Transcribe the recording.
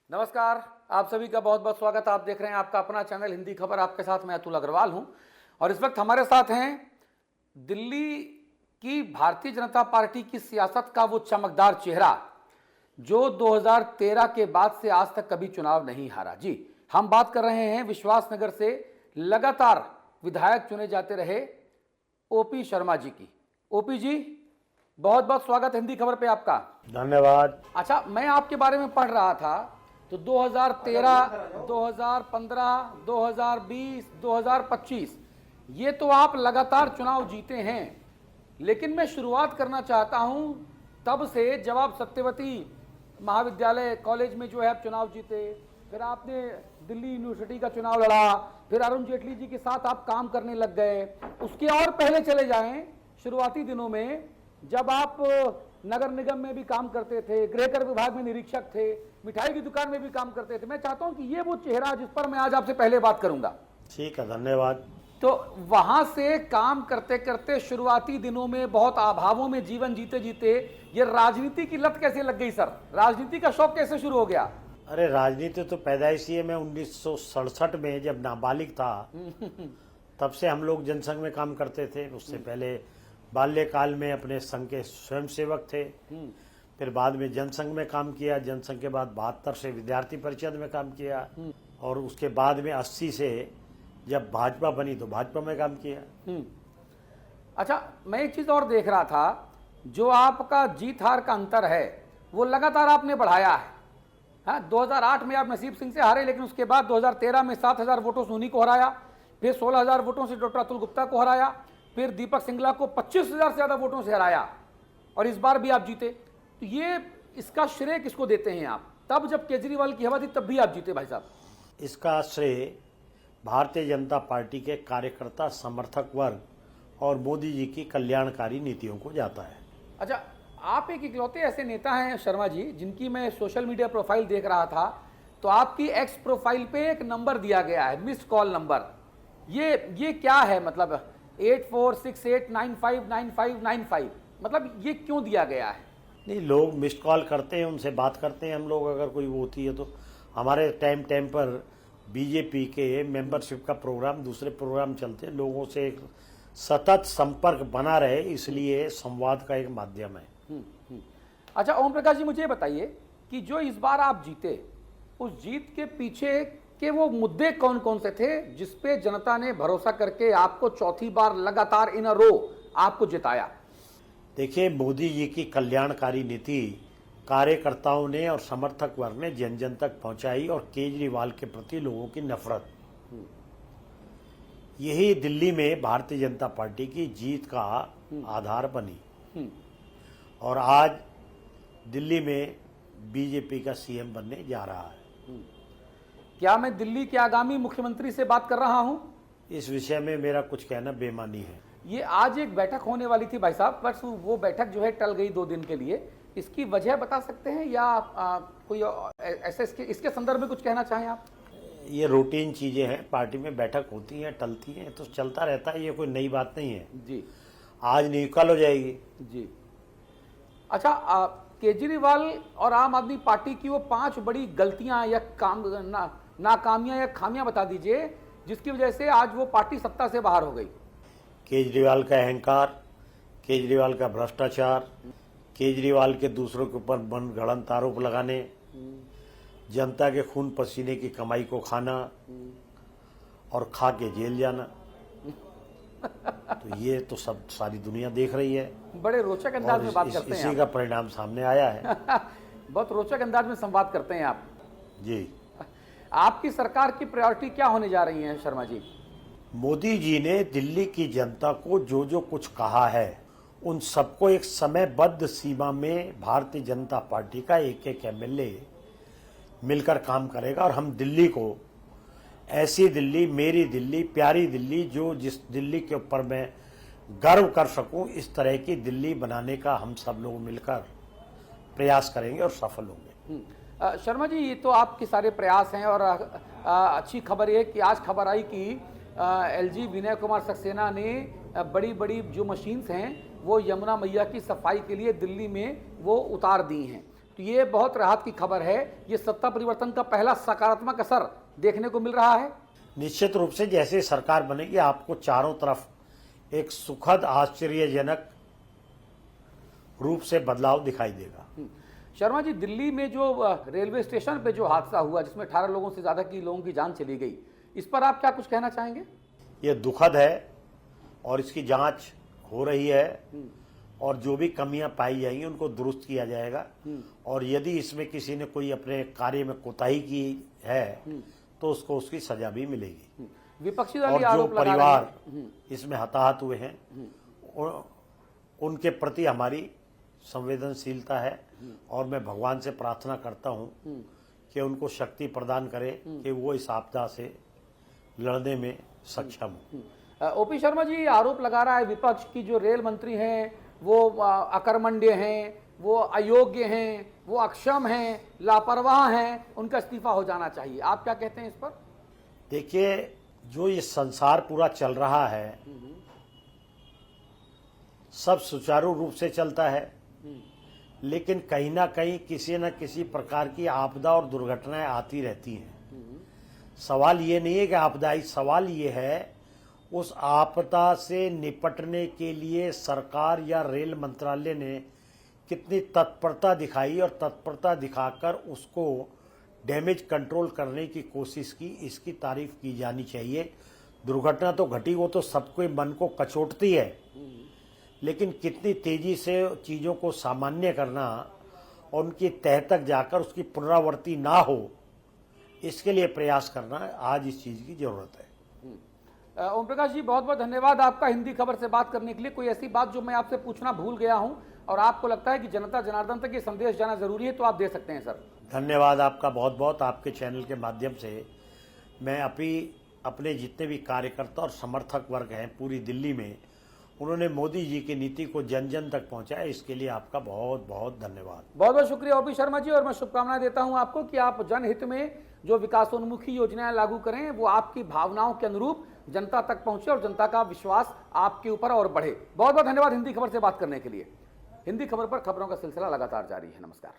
नमस्कार, आप सभी का बहुत बहुत स्वागत। आप देख रहे हैं आपका अपना चैनल हिंदी खबर। आपके साथ मैं अतुल अग्रवाल हूं और इस वक्त हमारे साथ हैं दिल्ली की भारतीय जनता पार्टी की सियासत का वो चमकदार चेहरा जो 2013 के बाद से आज तक कभी चुनाव नहीं हारा। जी, हम बात कर रहे हैं विश्वासनगर से लगातार विधायक चुने जाते रहे ओपी शर्मा जी की। ओपी जी, बहुत बहुत स्वागत हिंदी खबर पे आपका। धन्यवाद। अच्छा, मैं आपके बारे में पढ़ रहा था तो 2013, 2015, 2020, 2025 ये तो आप लगातार चुनाव जीते हैं, लेकिन मैं शुरुआत करना चाहता हूं तब से जब आप सत्यवती महाविद्यालय कॉलेज में जो है आप चुनाव जीते, फिर आपने दिल्ली यूनिवर्सिटी का चुनाव लड़ा, फिर अरुण जेटली जी के साथ आप काम करने लग गए। उसके और पहले चले जाएं शुरुआती दिनों में जब आप नगर निगम में भी काम करते थे, गृहकर विभाग में निरीक्षक थे, मिठाई की दुकान में भी काम करते थे। मैं चाहता हूं कि ये वो चेहरा जिस पर मैं आज आपसे पहले बात करूंगा। ठीक है, धन्यवाद। तो वहां से काम करते करते शुरुआती दिनों में बहुत अभावों में जीवन जीते जीते ये राजनीति की लत कैसे लग गई सर? राजनीति का शौक कैसे शुरू हो गया? अरे राजनीति तो पैदाइशी है। मैं 1967 में जब नाबालिग था तब से हम लोग जनसंघ में काम करते थे। उससे पहले बाल्यकाल में अपने संघ के स्वयंसेवक थे, फिर बाद में जनसंघ में काम किया। जनसंघ के बाद 72 से विद्यार्थी परिषद में काम किया और उसके बाद में 80 से जब भाजपा बनी तो भाजपा में काम किया। अच्छा, मैं एक चीज और देख रहा था, जो आपका जीत हार का अंतर है वो लगातार आपने बढ़ाया है। हाँ, 2008 में आप नसीब सिंह से हारे, लेकिन उसके बाद 2013 में 7000 वोटों से उन्हीं को हराया, फिर 16000 वोटों से डॉक्टर अतुल गुप्ता को हराया, फिर दीपक सिंगला को 25000 से ज्यादा वोटों से हराया और इस बार भी आप जीते। तो ये इसका श्रेय किसको देते हैं आप? तब जब केजरीवाल की हवा थी तब भी आप जीते भाई साहब। इसका श्रेय भारतीय जनता पार्टी के कार्यकर्ता, समर्थक वर्ग और मोदी जी की कल्याणकारी नीतियों को जाता है। अच्छा, आप एक इकलौते ऐसे नेता हैं शर्मा जी जिनकी मैं सोशल मीडिया प्रोफाइल देख रहा था तो आपकी एक्स प्रोफाइल पे एक नंबर दिया गया है, मिस्ड कॉल नंबर। ये क्या है? मतलब 8468959595, मतलब ये क्यों दिया गया है? नहीं, लोग मिस्ड कॉल करते हैं, उनसे बात करते हैं हम लोग, अगर कोई वो होती है तो। हमारे टाइम पर बीजेपी के मेंबरशिप का प्रोग्राम, दूसरे प्रोग्राम चलते, लोगों से एक सतत संपर्क बना रहे, इसलिए संवाद का एक माध्यम है। अच्छा ओम प्रकाश जी, मुझे बताइए कि जो इस बार आप जीते, उस जीत के पीछे के वो मुद्दे कौन कौन से थे जिसपे जनता ने भरोसा करके आपको चौथी बार लगातार इन अ रो आपको जिताया? देखिए, मोदी जी की कल्याणकारी नीति कार्यकर्ताओं ने और समर्थक वर्ग ने जन जन तक पहुंचाई और केजरीवाल के प्रति लोगों की नफरत, यही दिल्ली में भारतीय जनता पार्टी की जीत का आधार बनी और आज दिल्ली में बीजेपी का सीएम बनने जा रहा है। क्या मैं दिल्ली के आगामी मुख्यमंत्री से बात कर रहा हूं? इस विषय में मेरा कुछ कहना बेमानी है। ये आज एक बैठक होने वाली थी भाई साहब, पर वो बैठक जो है टल गई 2 दिन के लिए। इसकी वजह बता सकते हैं या कोई ऐसे इसके संदर्भ में कुछ कहना चाहें आप? ये रूटीन चीजें हैं, पार्टी में बैठक होती हैं, टलती हैं, तो चलता रहता है, ये कोई नई बात नहीं है जी। आज नहीं कल हो जाएगी जी। अच्छा, केजरीवाल और आम आदमी पार्टी की वो 5 बड़ी गलतियां या नाकामियां या खामियां बता दीजिए जिसकी वजह से आज वो पार्टी सत्ता से बाहर हो गई। केजरीवाल का अहंकार, केजरीवाल का भ्रष्टाचार, केजरीवाल के दूसरों के ऊपर मनगढ़ंत आरोप लगाने, जनता के खून पसीने की कमाई को खाना और खा के जेल जाना, तो ये तो सब सारी दुनिया देख रही है। बड़े रोचक अंदाज में बात करते हैं, इसी का परिणाम सामने आया है। बहुत रोचक अंदाज में संवाद करते हैं आप जी। आपकी सरकार की प्रायोरिटी क्या होने जा रही है शर्मा जी? मोदी जी ने दिल्ली की जनता को जो जो कुछ कहा है उन सबको एक समयबद्ध सीमा में भारतीय जनता पार्टी का एक एक एमएलए मिलकर काम करेगा और हम दिल्ली को ऐसी दिल्ली, मेरी दिल्ली, प्यारी दिल्ली, जो जिस दिल्ली के ऊपर मैं गर्व कर सकूं, इस तरह की दिल्ली बनाने का हम सब लोग मिलकर प्रयास करेंगे और सफल होंगे। शर्मा जी, ये तो आपके सारे प्रयास हैं और अच्छी खबर ये कि आज खबर आई कि एलजी विनय कुमार सक्सेना ने बड़ी बड़ी जो मशीन्स हैं वो यमुना मैया की सफाई के लिए दिल्ली में वो उतार दी हैं। तो ये बहुत राहत की खबर है। ये सत्ता परिवर्तन का पहला सकारात्मक असर देखने को मिल रहा है। निश्चित रूप से जैसे सरकार बनेगी आपको चारों तरफ एक सुखद आश्चर्यजनक रूप से बदलाव दिखाई देगा। शर्मा जी, दिल्ली में जो रेलवे स्टेशन पे जो हादसा हुआ जिसमें 18 लोगों से ज्यादा की लोगों की जान चली गई, इस पर आप क्या कुछ कहना चाहेंगे? ये दुखद है और इसकी जांच हो रही है और जो भी कमियां पाई जाएंगी उनको दुरुस्त किया जाएगा। और यदि इसमें किसी ने कोई अपने कार्य में कोताही की है तो उसको उसकी सजा भी मिलेगी। विपक्षी दल और ये जो आरोप लगा रहे परिवार हैं। इसमें हताहत हुए हैं उनके प्रति हमारी संवेदनशीलता है और मैं भगवान से प्रार्थना करता हूं कि उनको शक्ति प्रदान करे कि वो इस आपदा से लड़ने में सक्षम हो। ओपी शर्मा जी, आरोप लगा रहा है विपक्ष की जो रेल मंत्री हैं वो अकर्मण्य हैं, वो अयोग्य हैं, वो अक्षम हैं, लापरवाह हैं, उनका इस्तीफा हो जाना चाहिए। आप क्या कहते हैं इस पर? देखिए, जो ये संसार पूरा चल रहा है सब सुचारू रूप से चलता है, लेकिन कहीं ना कहीं किसी न किसी प्रकार की आपदा और दुर्घटनाएं आती रहती हैं। सवाल ये नहीं है कि आपदा आई, सवाल ये है उस आपदा से निपटने के लिए सरकार या रेल मंत्रालय ने कितनी तत्परता दिखाई और तत्परता दिखाकर उसको डैमेज कंट्रोल करने की कोशिश की, इसकी तारीफ की जानी चाहिए। दुर्घटना तो घटी, वो तो सबके मन को कचोटती है, लेकिन कितनी तेजी से चीज़ों को सामान्य करना और उनकी तह तक जाकर उसकी पुनरावृत्ति ना हो, इसके लिए प्रयास करना आज इस चीज़ की जरूरत है। ओम प्रकाश जी, बहुत बहुत धन्यवाद आपका हिंदी खबर से बात करने के लिए। कोई ऐसी बात जो मैं आपसे पूछना भूल गया हूं और आपको लगता है कि जनता जनार्दन तक ये संदेश जाना जरूरी है तो आप दे सकते हैं सर। धन्यवाद आपका बहुत बहुत। आपके चैनल के माध्यम से मैं अपने जितने भी कार्यकर्ता और समर्थक वर्ग हैं पूरी दिल्ली में, उन्होंने मोदी जी की नीति को जन जन तक पहुंचाया, इसके लिए आपका बहुत बहुत धन्यवाद। बहुत बहुत शुक्रिया ओपी शर्मा जी, और मैं शुभकामनाएं देता हूं आपको कि आप जनहित में जो विकासोन्मुखी योजनाएं लागू करें वो आपकी भावनाओं के अनुरूप जनता तक पहुंचे और जनता का विश्वास आपके ऊपर और बढ़े। बहुत बहुत धन्यवाद हिंदी खबर से बात करने के लिए। हिंदी खबर पर खबरों का सिलसिला लगातार जारी है। नमस्कार।